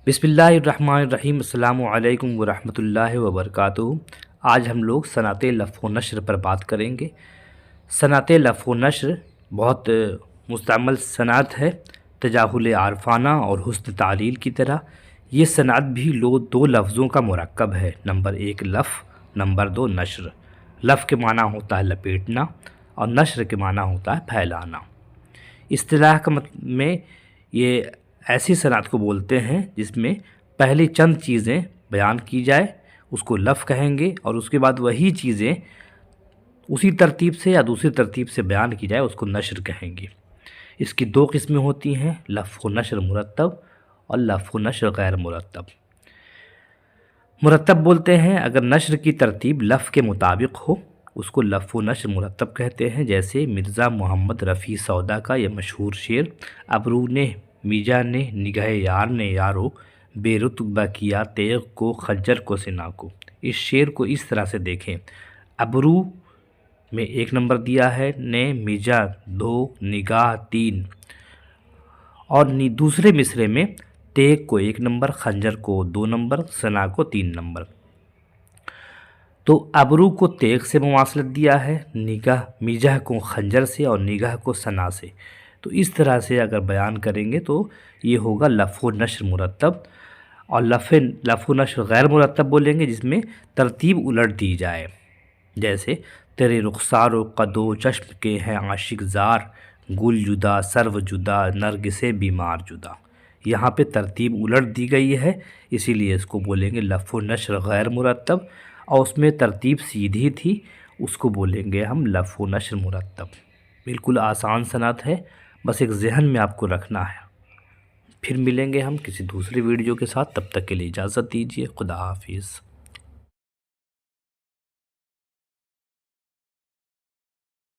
बिस्मिल्लाहिर्रहमानिर्रहीम। अस्सलामु अलैकुम वरहमतुल्लाहि वबरकातुहू। आज हम लोग सनअत लफ़्ज़ व नश्र पर बात करेंगे। सनअत लफ़्ज़ व नश्र बहुत मुस्तअमल सनअत है, तजाहुल आरफाना और हुस्न तालील की तरह। ये सनअत भी दो लफ्ज़ों का मुरक्कब है। नंबर एक लफ़्ज़, नंबर दो नश्र। लफ़्ज़ के माना होता है लपेटना और नश्र के माना होता है फैलाना। इस्तिलाह का में ये ऐसी सनअत को बोलते हैं जिसमें पहले चंद चीज़ें बयान की जाए, उसको लफ़्ज़ कहेंगे, और उसके बाद वही चीज़ें उसी तरतीब से या दूसरी तरतीब से बयान की जाए, उसको नश्र कहेंगे। इसकी दो किस्में होती हैं, लफ़्ज़ व नश्र मुरत्तब और लफ़्ज़ व नश्र गैर मुरत्तब। मुरत्तब बोलते हैं अगर नश्र की तरतीब लफ़्ज़ के मुताबिक हो, उसको लफ़्ज़ व नश्र मुरत्तब कहते हैं। जैसे मिर्ज़ा मोहम्मद रफ़ी सौदा का यह मशहूर शेर, अबरू ने मीजा ने निगाह यार ने यारो, बेरुतबा किया तेग को खज्जर को सिना को। इस शेर को इस तरह से देखें, अबरू में 1 नंबर दिया है, ने मीजा 2, निगाह 3, और दूसरे मिसरे में तेग को 1 नंबर, खंजर को 2 नंबर, सना को 3 नंबर। तो अबरू को तेग से मुमासलत दिया है, निगाह मीजा को खंजर से और निगाह को सना से। तो इस तरह से अगर बयान करेंगे तो ये होगा लफ़्ज़ व नश्र मुरत्तब। और लफ़्ज़ व नश्र गैर मुरत्तब बोलेंगे जिसमें तरतीब उलट दी जाए। जैसे तेरे रुखसार कदो चश्म के हैं आशिक ज़ार, गुल जुदा सर्व जुदा नरगिसे बीमार जुदा। यहाँ पे तरतीब उलट दी गई है, इसीलिए इसको बोलेंगे लफ़्ज़ व नश्र गैर मुरत्तब, और उसमें तरतीब सीधी थी, उसको बोलेंगे हम लफ़्ज़ व नश्र मुरत्तब। बिल्कुल आसान सनअत है, बस एक ज़हन में आपको रखना है। फिर मिलेंगे हम किसी दूसरी वीडियो के साथ, तब तक के लिए इजाज़त दीजिए। खुदा हाफिज़।